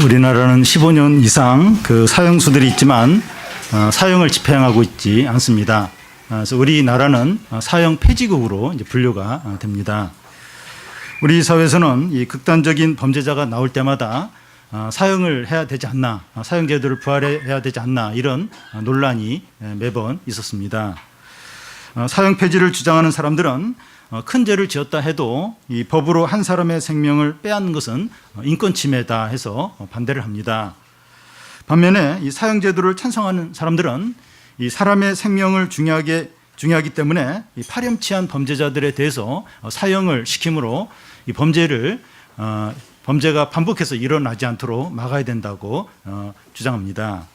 우리나라는 15년 이상 그 사형수들이 있지만 사형을 집행하고 있지 않습니다. 그래서 우리나라는 사형 폐지국으로 이제 분류가 됩니다. 우리 사회에서는 이 극단적인 범죄자가 나올 때마다 사형을 해야 되지 않나, 사형제도를 부활해야 되지 않나 이런 논란이 매번 있었습니다. 사형 폐지를 주장하는 사람들은 큰 죄를 지었다 해도 이 법으로 한 사람의 생명을 빼앗는 것은 인권 침해다 해서 반대를 합니다. 반면에 이 사형제도를 찬성하는 사람들은 이 사람의 생명을 중요하기 때문에 이 파렴치한 범죄자들에 대해서 사형을 시킴으로 이 범죄가 반복해서 일어나지 않도록 막아야 된다고 주장합니다.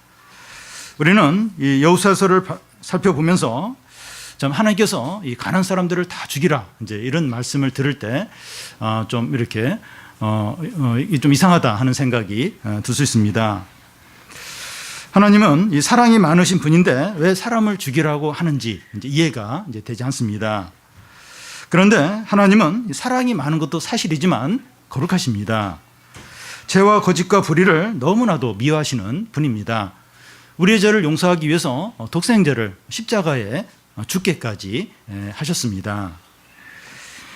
우리는 이 여호수아서를 살펴보면서 참 하나님께서 이 가난한 사람들을 다 죽이라 이제 이런 말씀을 들을 때 좀 이렇게 좀 이상하다 하는 생각이 들 수 있습니다. 하나님은 이 사랑이 많으신 분인데 왜 사람을 죽이라고 하는지 이제 이해가 이제 되지 않습니다. 그런데 하나님은 사랑이 많은 것도 사실이지만 거룩하십니다. 죄와 거짓과 불의를 너무나도 미워하시는 분입니다. 우리의 죄를 용서하기 위해서 독생자를 십자가에 죽게까지 하셨습니다.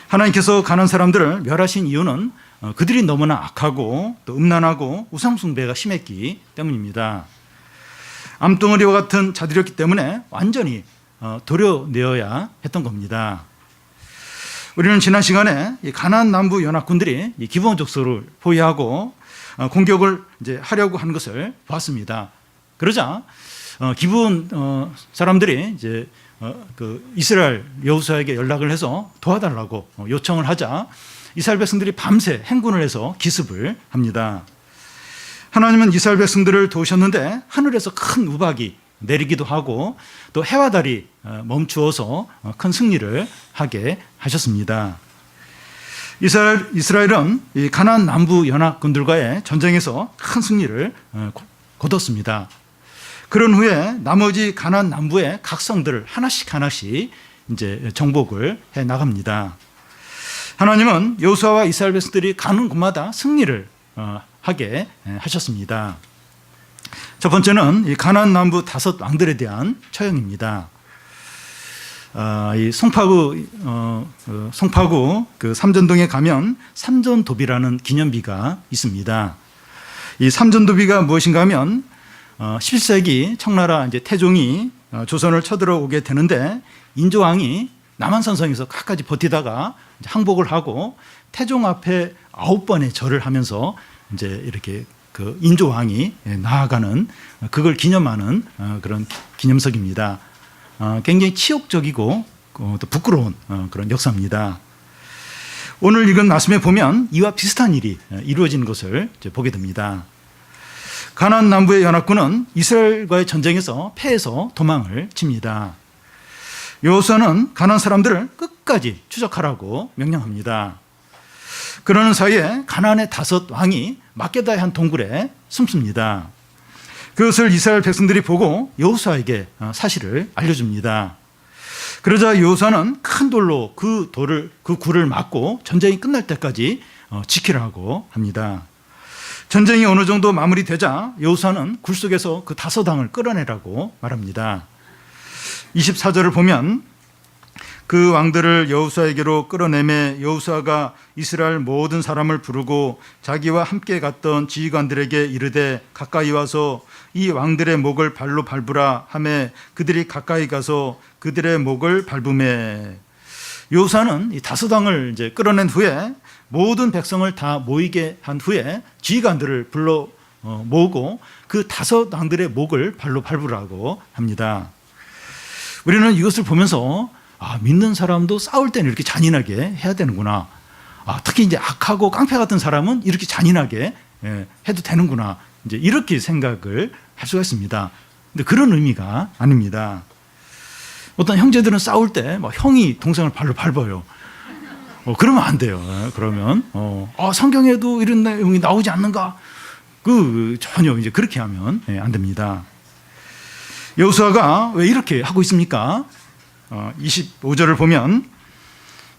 하나님께서 가난한 사람들을 멸하신 이유는 그들이 너무나 악하고 또 음란하고 우상숭배가 심했기 때문입니다. 암덩어리와 같은 자들이었기 때문에 완전히 도려내어야 했던 겁니다. 우리는 지난 시간에 가나안 남부 연합군들이 기브온 족속을 포위하고 공격을 이제 하려고 하는 것을 봤습니다. 그러자 기브온 사람들이 이제 그 이스라엘 여호수아에게 연락을 해서 도와달라고 요청을 하자 이스라엘 백성들이 밤새 행군을 해서 기습을 합니다. 하나님은 이스라엘 백성들을 도우셨는데 하늘에서 큰 우박이 내리기도 하고 또 해와 달이 멈추어서 큰 승리를 하게 하셨습니다. 이스라엘은 이 가나안 남부 연합군들과의 전쟁에서 큰 승리를 거뒀습니다. 그런 후에 나머지 가나안 남부의 각 성들을 하나씩 이제 정복을 해 나갑니다. 하나님은 여호수아와 이스라엘 백성들이 가는 곳마다 승리를 하게 하셨습니다. 첫 번째는 이 가나안 남부 5 왕들에 대한 처형입니다. 이 송파구 그 삼전동에 가면 삼전도비라는 기념비가 있습니다. 이 삼전도비가 무엇인가 하면 11세기 청나라 이제 태종이 조선을 쳐들어오게 되는데 인조왕이 남한산성에서 끝까지 버티다가 항복을 하고 태종 앞에 9번의 절을 하면서 이제 이렇게 그 인조왕이 나아가는 그걸 기념하는 그런 기념석입니다. 굉장히 치욕적이고 또 부끄러운 그런 역사입니다. 오늘 읽은 말씀에 보면 이와 비슷한 일이 이루어지는 것을 이제 보게 됩니다. 가나안 남부의 연합군은 이스라엘과의 전쟁에서 패해서 도망을 칩니다. 여호수아는 가나안 사람들을 끝까지 추적하라고 명령합니다. 그러는 사이에 가나안의 5 왕이 막게다의 한 동굴에 숨습니다. 그것을 이스라엘 백성들이 보고 여호수아에게 사실을 알려줍니다. 그러자 여호수아는 큰 돌로 그 굴을 막고 전쟁이 끝날 때까지 지키라고 합니다. 전쟁이 어느 정도 마무리되자 여호수아는 굴 속에서 그 5 왕을 끌어내라고 말합니다. 24절을 보면 그 왕들을 여호수아에게로 끌어내매 여호수아가 이스라엘 모든 사람을 부르고 자기와 함께 갔던 지휘관들에게 이르되 가까이 와서 이 왕들의 목을 발로 밟으라 하매 그들이 가까이 가서 그들의 목을 밟으매. 여호수아는 이 5 왕을 이제 끌어낸 후에 모든 백성을 다 모이게 한 후에 지휘관들을 불러 모으고 그 5 왕들의 목을 발로 밟으라고 합니다. 우리는 이것을 보면서 믿는 사람도 싸울 때는 이렇게 잔인하게 해야 되는구나. 특히 이제 악하고 깡패 같은 사람은 이렇게 잔인하게 해도 되는구나. 이제 이렇게 생각을 할 수가 있습니다. 근데 그런 의미가 아닙니다. 어떤 형제들은 싸울 때 막 형이 동생을 발로 밟아요. 그러면 안 돼요. 그러면 성경에도 이런 내용이 나오지 않는가? 전혀 이제 그렇게 하면 안 됩니다. 여호수아가 왜 이렇게 하고 있습니까? 25절을 보면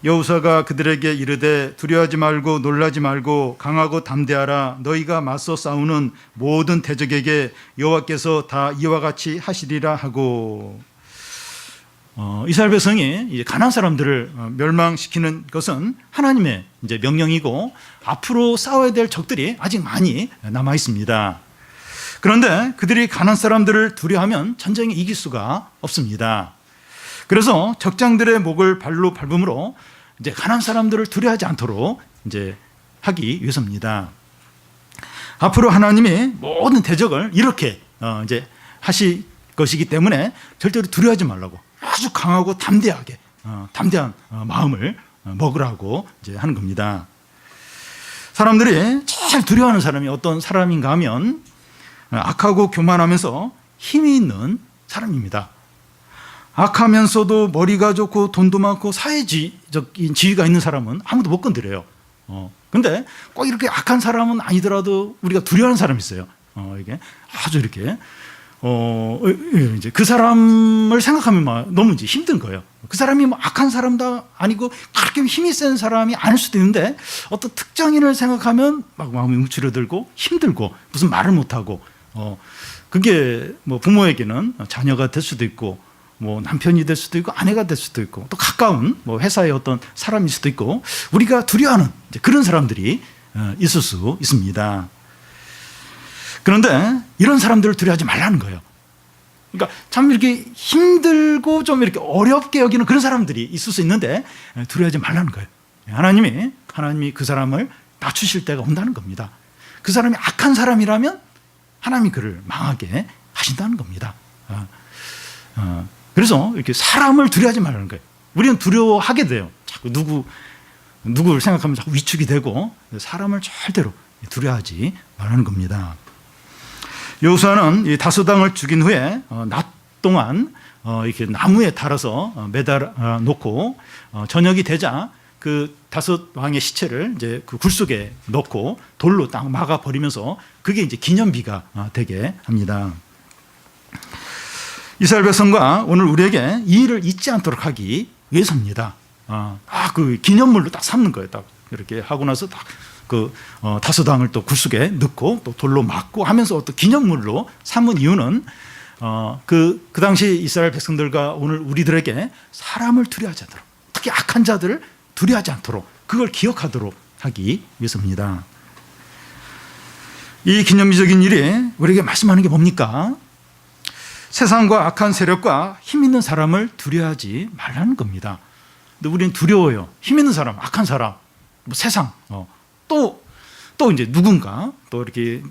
여호수아가 그들에게 이르되 두려워하지 말고 놀라지 말고 강하고 담대하라. 너희가 맞서 싸우는 모든 대적에게 여호와께서 다 이와 같이 하시리라 하고. 이스라엘 백성이 이제 가나안 사람들을 멸망시키는 것은 하나님의 이제 명령이고 앞으로 싸워야 될 적들이 아직 많이 남아 있습니다. 그런데 그들이 가나안 사람들을 두려워하면 전쟁에 이길 수가 없습니다. 그래서 적장들의 목을 발로 밟음으로 이제 가나안 사람들을 두려워하지 않도록 이제 하기 위해서입니다. 앞으로 하나님이 모든 대적을 이렇게 이제 하실 것이기 때문에 절대로 두려워하지 말라고 아주 강하고 담대하게 담대한 마음을 먹으라고 이제 하는 겁니다. 사람들이 제일 두려워하는 사람이 어떤 사람인가 하면 악하고 교만하면서 힘이 있는 사람입니다. 악하면서도 머리가 좋고 돈도 많고 사회적인 지위가 있는 사람은 아무도 못 건드려요. 근데 꼭 이렇게 악한 사람은 아니더라도 우리가 두려워하는 사람이 있어요. 이게 아주 이렇게 이제 그 사람을 생각하면 막 너무 이제 힘든 거예요. 그 사람이 뭐 악한 사람도 아니고 그렇게 힘이 센 사람이 아닐 수도 있는데 어떤 특정인을 생각하면 막 마음이 움츠러들고 힘들고 무슨 말을 못하고 그게 뭐 부모에게는 자녀가 될 수도 있고 뭐 남편이 될 수도 있고 아내가 될 수도 있고 또 가까운 뭐 회사의 어떤 사람일 수도 있고 우리가 두려워하는 이제 그런 사람들이 있을 수 있습니다. 그런데 이런 사람들을 두려워하지 말라는 거예요. 그러니까 참 이렇게 힘들고 좀 이렇게 어렵게 여기는 그런 사람들이 있을 수 있는데 두려워하지 말라는 거예요. 하나님이 그 사람을 낮추실 때가 온다는 겁니다. 그 사람이 악한 사람이라면 하나님이 그를 망하게 하신다는 겁니다. 그래서 이렇게 사람을 두려워하지 말라는 거예요. 우리는 두려워하게 돼요. 자꾸 누구를 생각하면 자꾸 위축이 되고 사람을 절대로 두려워하지 말라는 겁니다. 여호수아는 이 다소당을 죽인 후에 낮 동안 이렇게 나무에 달아서 매달아 놓고 저녁이 되자 그 다섯 왕의 시체를 이제 그 굴 속에 넣고 돌로 딱 막아 버리면서 그게 이제 기념비가 되게 합니다. 이스라엘 백성과 오늘 우리에게 이 일을 잊지 않도록 하기 위해서입니다. 그 기념물로 딱 삼는 거예요. 딱 이렇게 하고 나서 딱 그 다소당을 또 굴 속에 넣고 또 돌로 막고 하면서 또 기념물로 삼은 이유는 그 당시 이스라엘 백성들과 오늘 우리들에게 사람을 두려워하지 않도록 특히 악한 자들을 두려워하지 않도록 그걸 기억하도록 하기 위해서입니다. 이 기념비적인 일이 우리에게 말씀하는 게 뭡니까? 세상과 악한 세력과 힘 있는 사람을 두려워하지 말라는 겁니다. 근데 우리는 두려워요. 힘 있는 사람, 악한 사람, 뭐 세상, 또 이제 누군가 또 이렇게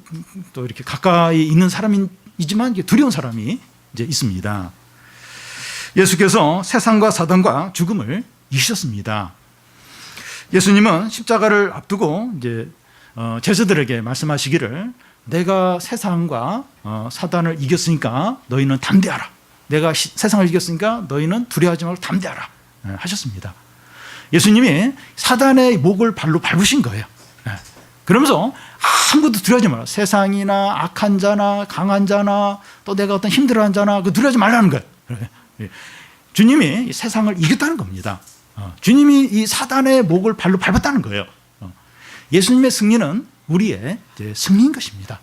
가까이 있는 사람이지만 두려운 사람이 이제 있습니다. 예수께서 세상과 사단과 죽음을 이기셨습니다. 예수님은 십자가를 앞두고 이제 제자들에게 말씀하시기를 내가 세상과 사단을 이겼으니까 너희는 담대하라. 내가 세상을 이겼으니까 너희는 두려워하지 말고 담대하라 하셨습니다. 예수님이 사단의 목을 발로 밟으신 거예요. 그러면서 아무것도 두려워하지 마라. 세상이나 악한 자나 강한 자나 또 내가 어떤 힘들어하는 자나 그 두려워하지 말라는 거예요. 주님이 세상을 이겼다는 겁니다. 주님이 이 사단의 목을 발로 밟았다는 거예요. 예수님의 승리는 우리의 승리인 것입니다.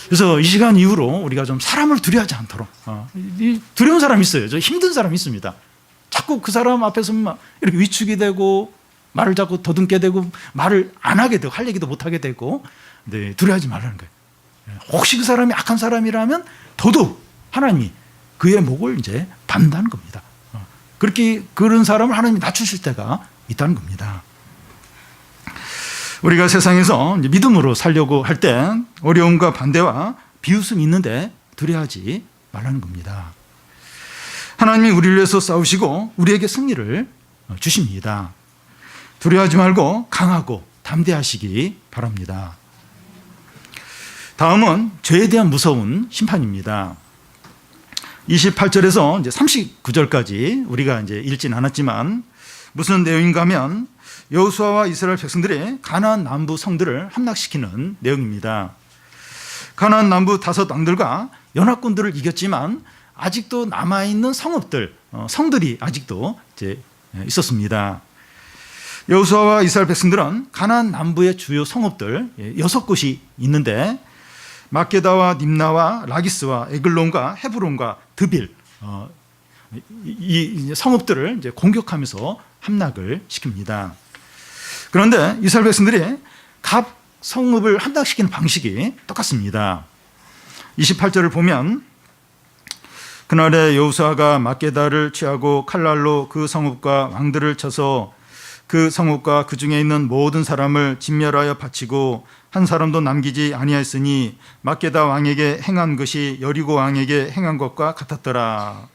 그래서 이 시간 이후로 우리가 좀 사람을 두려워하지 않도록 두려운 사람이 있어요. 저 힘든 사람이 있습니다. 자꾸 그 사람 앞에서 막 이렇게 위축이 되고 말을 자꾸 더듬게 되고 말을 안 하게 되고 할 얘기도 못 하게 되고 두려워하지 말라는 거예요. 혹시 그 사람이 악한 사람이라면 더더욱 하나님이 그의 목을 이제 밟는다는 겁니다. 그런 사람을 하나님이 낮추실 때가 있다는 겁니다. 우리가 세상에서 믿음으로 살려고 할 때 어려움과 반대와 비웃음이 있는데 두려워하지 말라는 겁니다. 하나님이 우리를 위해서 싸우시고 우리에게 승리를 주십니다. 두려워하지 말고 강하고 담대하시기 바랍니다. 다음은 죄에 대한 무서운 심판입니다. 28절에서 이제 39절까지 우리가 이제 읽진 않았지만 무슨 내용인가 하면 여호수아와 이스라엘 백성들이 가나안 남부 성들을 함락시키는 내용입니다. 가나안 남부 다섯 왕들과 연합군들을 이겼지만 아직도 남아있는 성읍들, 성들이 아직도 이제 있었습니다. 여호수아와 이스라엘 백성들은 가나안 남부의 주요 성읍들 6곳이 있는데 막게다와 림나와 라기스와 에글론과 헤브론과 드빌 이 성읍들을 이제 공격하면서 함락을 시킵니다. 그런데 이스라엘 백성들이 각 성읍을 함락시키는 방식이 똑같습니다. 28절을 보면 그날에 여호수아가 막게다를 취하고 칼날로 그 성읍과 왕들을 쳐서 그 성읍과 그 중에 있는 모든 사람을 진멸하여 바치고 한 사람도 남기지 아니하였으니 막게다 왕에게 행한 것이 여리고 왕에게 행한 것과 같았더라.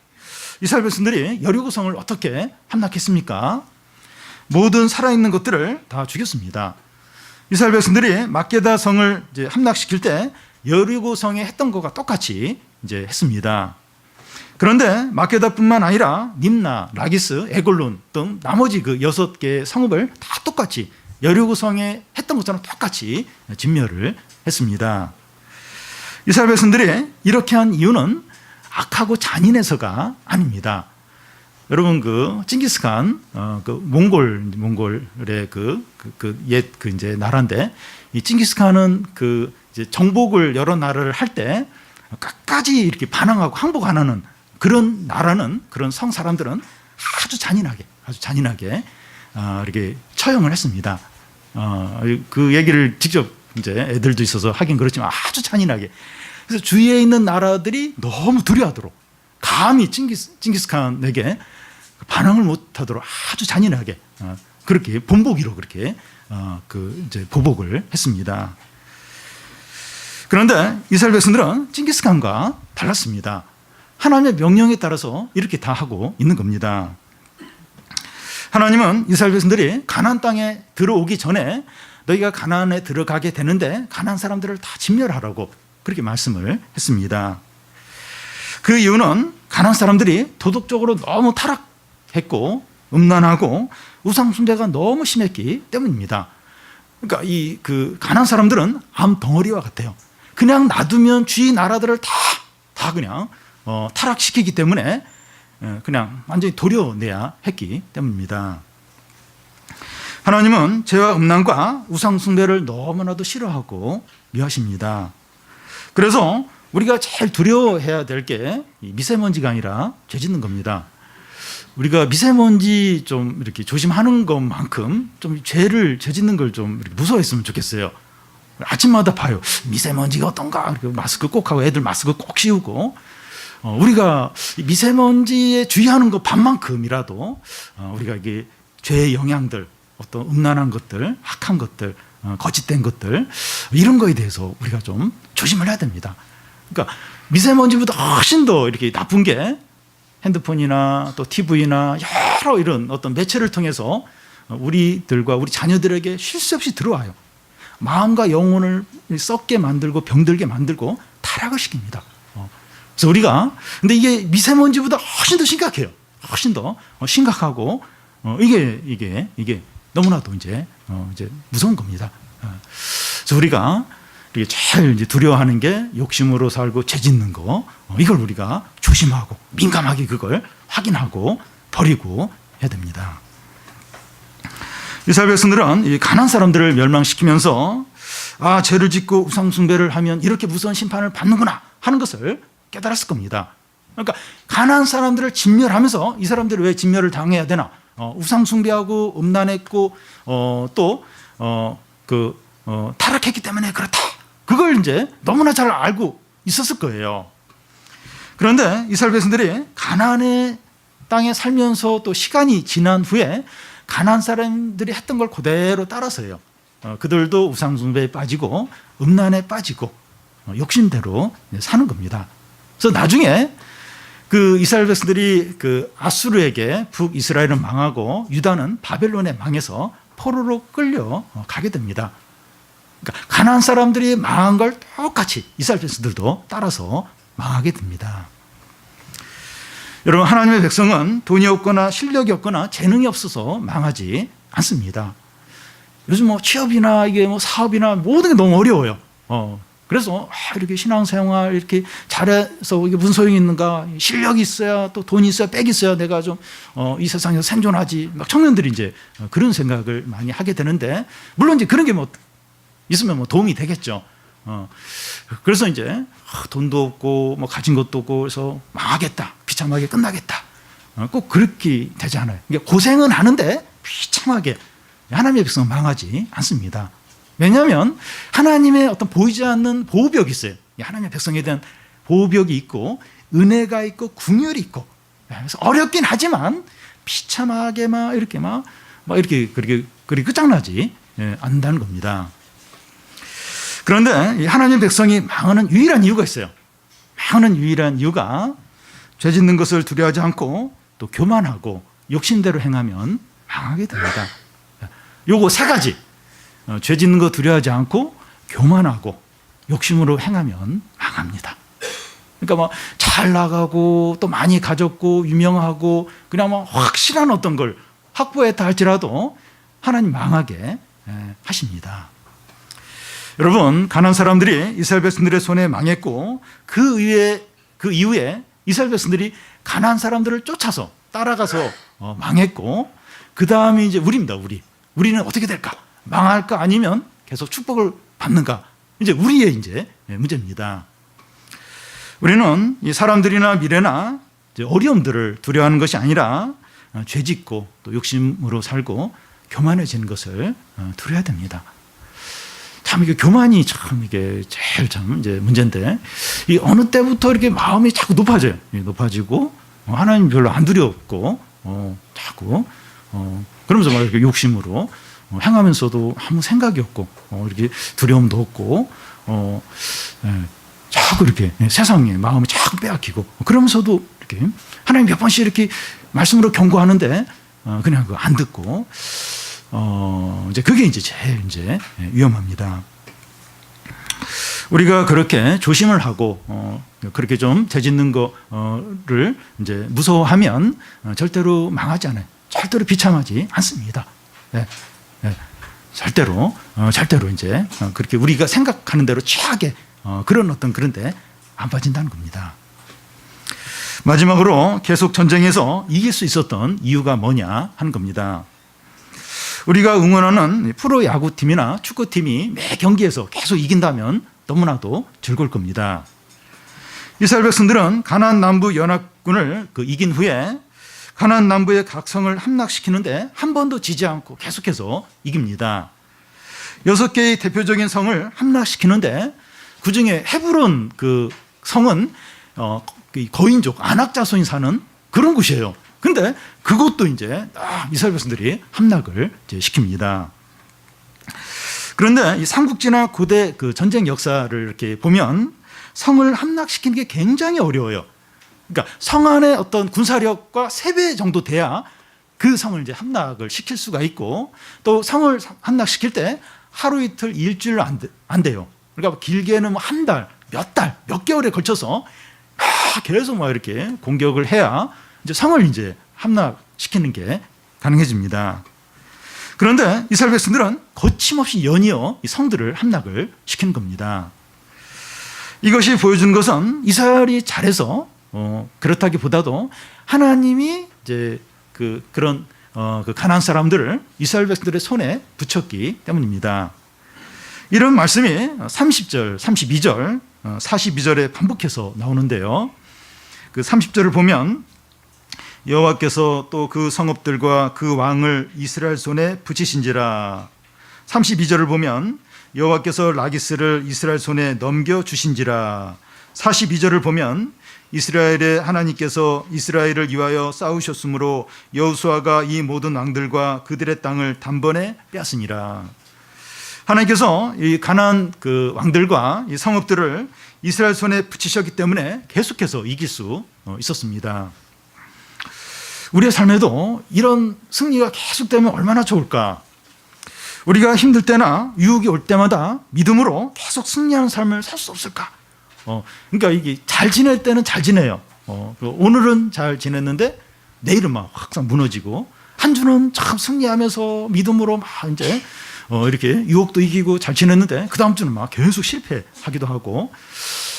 이스라엘 백성들이 여리고성을 어떻게 함락했습니까? 모든 살아있는 것들을 다 죽였습니다. 이스라엘 백성들이 막게다 성을 이제 함락시킬 때 여리고성에 했던 것과 똑같이 이제 했습니다. 그런데 막게다뿐만 아니라 림나, 라기스, 에골론 등 나머지 그 6개의 성읍을 다 똑같이 여리고성에 했던 것처럼 똑같이 진멸을 했습니다. 이스라엘 백성들이 이렇게 한 이유는 악하고 잔인해서가 아닙니다. 여러분 그 칭기스칸 그 몽골의 옛 이제 나라인데 이 칭기스칸은 그 이제 정복을 여러 나라를 할 때 끝까지 이렇게 반항하고 항복 안 하는 그런 나라는 그런 성 사람들은 아주 잔인하게 이렇게 처형을 했습니다. 그 얘기를 직접 이제 애들도 있어서 하긴 그렇지만 아주 잔인하게. 그래서 주위에 있는 나라들이 너무 두려워하도록 감히 칭기스칸에게 반항을 못하도록 아주 잔인하게 그렇게 본보기로 그렇게 그 이제 보복을 했습니다. 그런데 이스라엘 백성들은 칭기스칸과 달랐습니다. 하나님의 명령에 따라서 이렇게 다 하고 있는 겁니다. 하나님은 이스라엘 백성들이 가나안 땅에 들어오기 전에 너희가 가나안에 들어가게 되는데 가나안 사람들을 다 진멸하라고 그렇게 말씀을 했습니다. 그 이유는 가나안 사람들이 도덕적으로 너무 타락했고 음란하고 우상 숭배가 너무 심했기 때문입니다. 그러니까 이 그 가나안 사람들은 암 덩어리와 같아요. 그냥 놔두면 주위 나라들을 다 그냥 타락시키기 때문에 그냥 완전히 도려내야 했기 때문입니다. 하나님은 죄와 음란과 우상 숭배를 너무나도 싫어하고 미워하십니다. 그래서 우리가 제일 두려워해야 될 게 미세먼지가 아니라 죄 짓는 겁니다. 우리가 미세먼지 좀 이렇게 조심하는 것만큼 좀 죄 짓는 걸 좀 무서워했으면 좋겠어요. 아침마다 봐요. 미세먼지가 어떤가? 마스크 꼭 하고 애들 마스크 꼭 씌우고 우리가 미세먼지에 주의하는 것 반만큼이라도 우리가 이게 죄의 영향들, 어떤 음란한 것들, 악한 것들, 거짓된 것들 이런 거에 대해서 우리가 좀 조심을 해야 됩니다. 그러니까 미세먼지보다 훨씬 더 이렇게 나쁜 게 핸드폰이나 또 TV나 여러 이런 어떤 매체를 통해서 우리들과 우리 자녀들에게 쉴 새 없이 들어와요. 마음과 영혼을 썩게 만들고 병들게 만들고 타락을 시킵니다. 그래서 우리가 근데 이게 미세먼지보다 훨씬 더 심각해요. 훨씬 더 심각하고 이게 너무나도 이제 무서운 겁니다. 그래서 우리가 제일 이제 두려워하는 게 욕심으로 살고 죄 짓는 거 이걸 우리가 조심하고 민감하게 그걸 확인하고 버리고 해야 됩니다. 이스라엘 백성들은 이 가나안 사람들을 멸망시키면서 죄를 짓고 우상 숭배를 하면 이렇게 무서운 심판을 받는구나 하는 것을 깨달았을 겁니다. 그러니까 가나안 사람들을 진멸하면서 이 사람들이 왜 진멸을 당해야 되나? 우상 숭배하고 음란했고 또 타락했기 때문에 그렇다. 그걸 이제 너무나 잘 알고 있었을 거예요. 그런데 이스라엘 백성들이 가나안의 땅에 살면서 또 시간이 지난 후에 가나안 사람들이 했던 걸 그대로 따라서요. 그들도 우상 숭배에 빠지고 음란에 빠지고 욕심대로 사는 겁니다. 그래서 나중에 그 이스라엘 백성들이 그 아수르에게 북이스라엘은 망하고 유다는 바벨론에 망해서 포로로 끌려 가게 됩니다. 그러니까 가나안 사람들이 망한 걸 똑같이 이스라엘 백성들도 따라서 망하게 됩니다. 여러분, 하나님의 백성은 돈이 없거나 실력이 없거나 재능이 없어서 망하지 않습니다. 요즘 취업이나 이게 사업이나 모든 게 너무 어려워요. 그래서 이렇게 신앙생활 이렇게 잘해서 이게 무슨 소용이 있는가? 실력이 있어야 또 돈이 있어야 빽이 있어야 내가 좀 이 세상에서 생존하지. 막 청년들이 이제 그런 생각을 많이 하게 되는데, 물론 이제 그런 게 뭐 있으면 뭐 도움이 되겠죠. 그래서 이제 돈도 없고 뭐 가진 것도 없고 그래서 망하겠다, 비참하게 끝나겠다. 꼭 그렇게 되지 않아요. 고생은 하는데 비참하게 하나님의 백성은 망하지 않습니다. 왜냐하면 하나님의 어떤 보이지 않는 보호벽이 있어요. 하나님의 백성에 대한 보호벽이 있고 은혜가 있고 긍휼이 있고, 그래서 어렵긴 하지만 비참하게 막 이렇게 그렇게 끝장나지 않는다는 겁니다. 그런데 하나님의 백성이 망하는 유일한 이유가 있어요. 망하는 유일한 이유가 죄 짓는 것을 두려워하지 않고 또 교만하고 욕심대로 행하면 망하게 됩니다. 요거 세 가지, 죄 짓는 거 두려워하지 않고 교만하고 욕심으로 행하면 망합니다. 그러니까 뭐 잘 나가고 또 많이 가졌고 유명하고 그냥 뭐 확실한 어떤 걸 확보했다 할지라도 하나님 망하게 하십니다. 여러분, 가나안 사람들이 이스라엘 백성들의 손에 망했고 그 이후에 이스라엘 백성들이 가나안 사람들을 쫓아서 따라가서 망했고, 그 다음에 이제 우리입니다. 우리는 어떻게 될까? 망할까? 아니면 계속 축복을 받는가? 이제 우리의 이제 문제입니다. 우리는 이 사람들이나 미래나 이제 어려움들을 두려워하는 것이 아니라 죄짓고 또 욕심으로 살고 교만해지는 것을 두려워야 됩니다. 참 이게 교만이 참 이게 제일 참 이제 문제인데, 이 어느 때부터 이렇게 마음이 자꾸 높아져요. 높아지고 하나님 별로 안 두렵고 자꾸 그러면서 막 이렇게 욕심으로 행하면서도 아무 생각이 없고 이렇게 두려움도 없고 자꾸 이렇게 세상에 마음이 자꾸 빼앗기고, 그러면서도 이렇게 하나님 몇 번씩 이렇게 말씀으로 경고하는데 그냥 그거 안 듣고 이제 그게 이제 제일 이제 위험합니다. 우리가 그렇게 조심을 하고 그렇게 좀 죄 짓는 거를 이제 무서워하면 절대로 망하지 않아요. 절대로 비참하지 않습니다. 네. 네. 절대로 이제 그렇게 우리가 생각하는 대로 최악의 그런 어떤 그런데 안 빠진다는 겁니다. 마지막으로 계속 전쟁에서 이길 수 있었던 이유가 뭐냐 하는 겁니다. 우리가 응원하는 프로야구팀이나 축구팀이 매 경기에서 계속 이긴다면 너무나도 즐거울 겁니다. 이스라엘 백성들은 가나안 남부 연합군을 이긴 후에 가나안 남부의 각 성을 함락시키는데 한 번도 지지 않고 계속해서 이깁니다. 6개의 대표적인 성을 함락시키는데 그중에 헤브론 그 성은 거인족 아낙 자손이 사는 그런 곳이에요. 근데 그것도 이제 이스라엘 백성들이 함락을 이제 시킵니다. 그런데 이 삼국지나 고대 그 전쟁 역사를 이렇게 보면 성을 함락시키는 게 굉장히 어려워요. 그러니까 성 안에 어떤 군사력과 3배 정도 돼야 그 성을 이제 함락을 시킬 수가 있고, 또 성을 함락시킬 때 하루 이틀 일주일 안 돼요. 그러니까 길게는 한 달, 몇 개월에 걸쳐서 계속 막 이렇게 공격을 해야 이제 성을 이제 함락시키는 게 가능해집니다. 그런데 이스라엘 백성들은 거침없이 연이어 이 성들을 함락을 시키는 겁니다. 이것이 보여주는 것은 이스라엘이 잘해서 그렇다기보다도 하나님이 이제 그런 그 가나안 사람들을 이스라엘 백성들의 손에 붙였기 때문입니다. 이런 말씀이 30절, 32절, 42절에 반복해서 나오는데요. 그 30절을 보면 여호와께서 또 그 성읍들과 그 왕을 이스라엘 손에 붙이신지라. 32절을 보면 여호와께서 라기스를 이스라엘 손에 넘겨주신지라. 42절을 보면 이스라엘의 하나님께서 이스라엘을 위하여 싸우셨으므로 여호수아가 이 모든 왕들과 그들의 땅을 단번에 빼앗으니라. 하나님께서 이 가나안 그 왕들과 이 성읍들을 이스라엘 손에 붙이셨기 때문에 계속해서 이길 수 있었습니다. 우리의 삶에도 이런 승리가 계속되면 얼마나 좋을까? 우리가 힘들 때나 유혹이 올 때마다 믿음으로 계속 승리하는 삶을 살 수 없을까? 그러니까 이게 잘 지낼 때는 잘 지내요. 오늘은 잘 지냈는데 내일은 막 확 무너지고, 한 주는 참 승리하면서 믿음으로 막 이제 이렇게 유혹도 이기고 잘 지냈는데 그 다음 주는 막 계속 실패하기도 하고,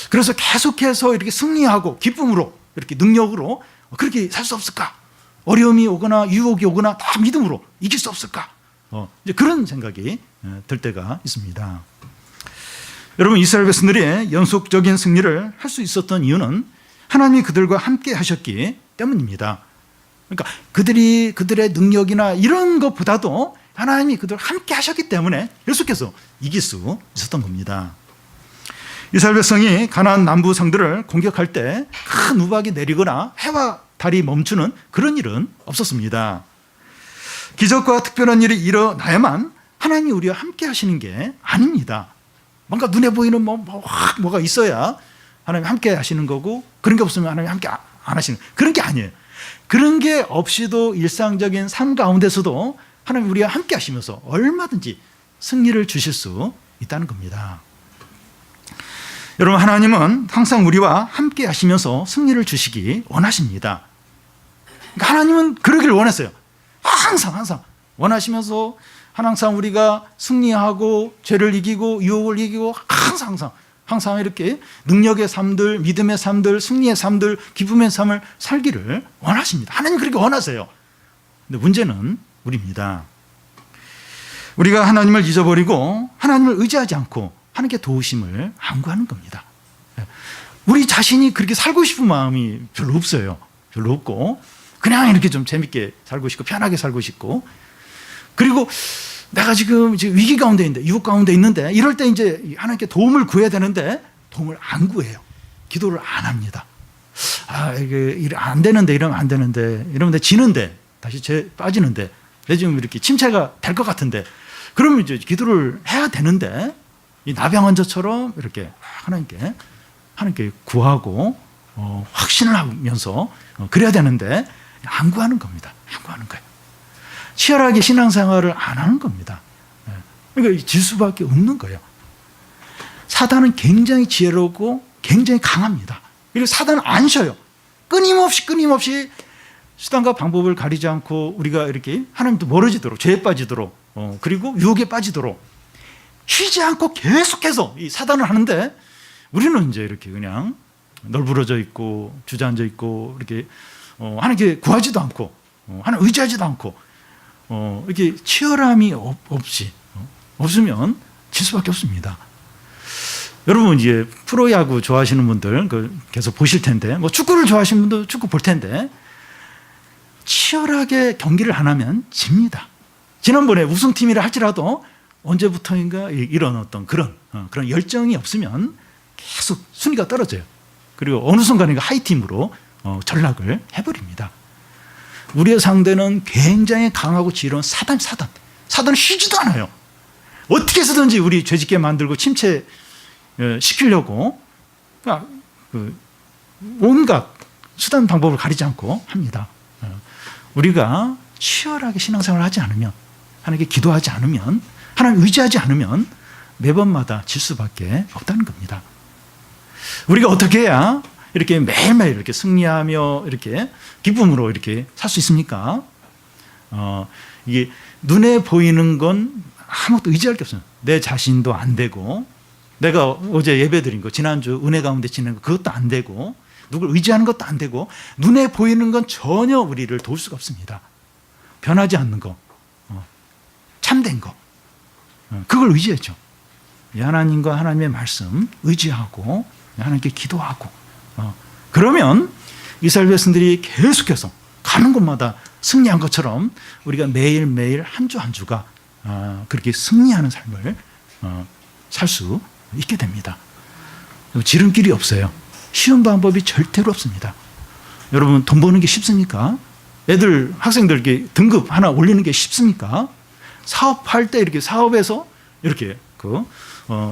그래서 계속해서 이렇게 승리하고 기쁨으로 이렇게 능력으로 그렇게 살 수 없을까? 어려움이 오거나 유혹이 오거나 다 믿음으로 이길 수 없을까? 이제 그런 생각이 들 때가 있습니다. 여러분, 이스라엘 백성들이 연속적인 승리를 할 수 있었던 이유는 하나님이 그들과 함께 하셨기 때문입니다. 그러니까 그들의 능력이나 이런 것보다도 하나님이 그들과 함께 하셨기 때문에 계속해서 이길 수 있었던 겁니다. 이스라엘 백성이 가나안 남부 성들을 공격할 때 큰 우박이 내리거나 해와 달이 멈추는 그런 일은 없었습니다. 기적과 특별한 일이 일어나야만 하나님이 우리와 함께 하시는 게 아닙니다. 뭔가 눈에 보이는 뭐가 있어야 하나님 함께 하시는 거고, 그런 게 없으면 하나님 함께 안 하시는, 그런 게 아니에요. 그런 게 없이도 일상적인 삶 가운데서도 하나님 우리와 함께 하시면서 얼마든지 승리를 주실 수 있다는 겁니다. 여러분, 하나님은 항상 우리와 함께 하시면서 승리를 주시기 원하십니다. 그러니까 하나님은 그러길 원했어요. 항상 원하시면서 항상 우리가 승리하고 죄를 이기고 유혹을 이기고 항상 이렇게 능력의 삶들, 믿음의 삶들, 승리의 삶들, 기쁨의 삶을 살기를 원하십니다. 하나님 그렇게 원하세요. 근데 문제는 우리입니다. 우리가 하나님을 잊어버리고 하나님을 의지하지 않고 하나님께 도우심을 안 구하는 겁니다. 우리 자신이 그렇게 살고 싶은 마음이 별로 없어요. 별로 없고 그냥 이렇게 좀 재밌게 살고 싶고 편하게 살고 싶고, 그리고 내가 지금 위기 가운데 있는데, 유혹 가운데 있는데, 이럴 때 이제 하나님께 도움을 구해야 되는데 도움을 안 구해요. 기도를 안 합니다. 이게 안 되는데, 이러면 안 되는데, 이러면 지는데, 다시 빠지는데, 내 지금 이렇게 침체가 될 것 같은데, 그러면 이제 기도를 해야 되는데, 이 나병환자처럼 이렇게 하나님께 구하고 확신을 하면서 그래야 되는데 안 구하는 겁니다. 안 구하는 거예요. 치열하게 신앙생활을 안 하는 겁니다. 그러니까 질 수밖에 없는 거예요. 사단은 굉장히 지혜롭고 굉장히 강합니다. 그리고 사단은 안 쉬어요. 끊임없이 수단과 방법을 가리지 않고 우리가 이렇게 하나님도 멀어지도록, 죄에 빠지도록, 그리고 유혹에 빠지도록 쉬지 않고 계속해서 이 사단을 하는데, 우리는 이제 이렇게 그냥 널브러져 있고 주저앉아 있고 이렇게 하나님께 구하지도 않고 하나님 의지하지도 않고 이렇게 치열함이 없으면 질 수밖에 없습니다. 여러분, 이제 프로야구 좋아하시는 분들 계속 보실 텐데, 뭐 축구를 좋아하시는 분도 축구 볼 텐데, 치열하게 경기를 안 하면 집니다. 지난번에 우승팀이라 할지라도 언제부터인가 이런 어떤 그런 열정이 없으면 계속 순위가 떨어져요. 그리고 어느 순간인가 하이팀으로 전락을 해버립니다. 우리의 상대는 굉장히 강하고 지혜로운 사단은 쉬지도 않아요. 어떻게 해서든지 우리 죄짓게 만들고 침체 시키려고 온갖 수단 방법을 가리지 않고 합니다. 우리가 치열하게 신앙생활을 하지 않으면, 하나님께 기도하지 않으면, 하나님 의지하지 않으면 매번마다 질 수밖에 없다는 겁니다. 우리가 어떻게 해야 이렇게 매일매일 이렇게 승리하며 이렇게 기쁨으로 이렇게 살 수 있습니까? 이게 눈에 보이는 건 아무것도 의지할 게 없어요. 내 자신도 안 되고, 내가 어제 예배 드린 거, 지난주 은혜 가운데 지낸 거, 그것도 안 되고, 누굴 의지하는 것도 안 되고, 눈에 보이는 건 전혀 우리를 도울 수가 없습니다. 변하지 않는 거, 참된 거, 그걸 의지했죠. 하나님과 하나님의 말씀 의지하고 하나님께 기도하고, 그러면 이스라엘 백성들이 계속해서 가는 곳마다 승리한 것처럼 우리가 매일매일 한 주 한 주가 그렇게 승리하는 삶을 살 수 있게 됩니다. 지름길이 없어요. 쉬운 방법이 절대로 없습니다. 여러분, 돈 버는 게 쉽습니까? 학생들 이렇게 등급 하나 올리는 게 쉽습니까? 사업할 때 이렇게 사업에서 이렇게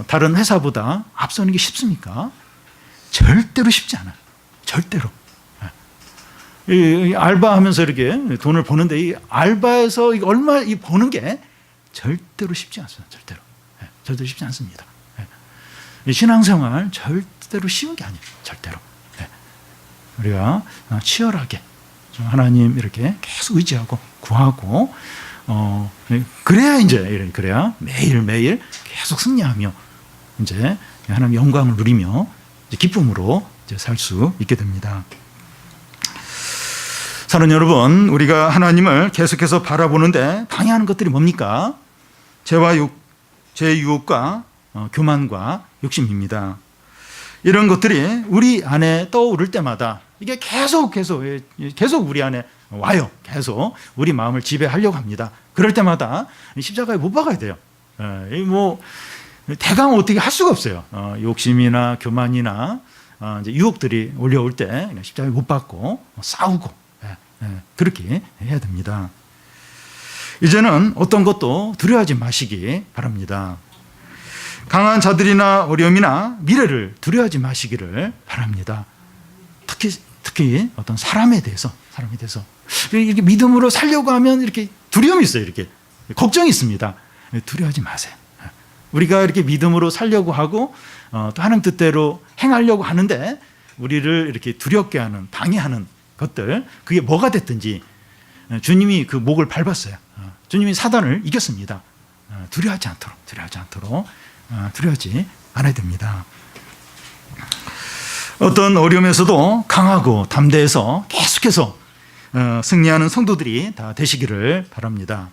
다른 회사보다 앞서는 게 쉽습니까? 절대로 쉽지 않아요. 절대로. 이 알바하면서 이렇게 돈을 버는데, 이 알바에서 얼마 버는 게 절대로 쉽지 않습니다. 절대로 쉽지 않습니다. 신앙생활 절대로 쉬운 게 아니에요. 절대로. 우리가 치열하게 하나님 이렇게 계속 의지하고 구하고 그래야 이제 그래야 매일매일 계속 승리하며 이제 하나님 영광을 누리며 이제 기쁨으로 살 수 있게 됩니다. 사랑하는 여러분, 우리가 하나님을 계속해서 바라보는데 방해하는 것들이 뭡니까? 죄의 유혹과 교만과 욕심입니다. 이런 것들이 우리 안에 떠오를 때마다 이게 계속 우리 안에 와요. 계속 우리 마음을 지배하려고 합니다. 그럴 때마다 십자가에 못 박아야 돼요. 대강 어떻게 할 수가 없어요. 욕심이나 교만이나 이제 유혹들이 올려올 때 십자가에 못 박고 싸우고 그렇게 해야 됩니다. 이제는 어떤 것도 두려워하지 마시기 바랍니다. 강한 자들이나 어려움이나 미래를 두려워하지 마시기를 바랍니다. 특히 어떤 사람에 대해서 이렇게 믿음으로 살려고 하면 이렇게 두려움이 있어요. 이렇게 걱정이 있습니다. 두려워하지 마세요. 우리가 이렇게 믿음으로 살려고 하고 또 하는 뜻대로 행하려고 하는데 우리를 이렇게 두렵게 하는 방해하는 것들, 그게 뭐가 됐든지 주님이 그 목을 밟았어요. 주님이 사단을 이겼습니다. 두려워하지 않아야 됩니다. 어떤 어려움에서도 강하고 담대해서 계속해서 승리하는 성도들이 다 되시기를 바랍니다.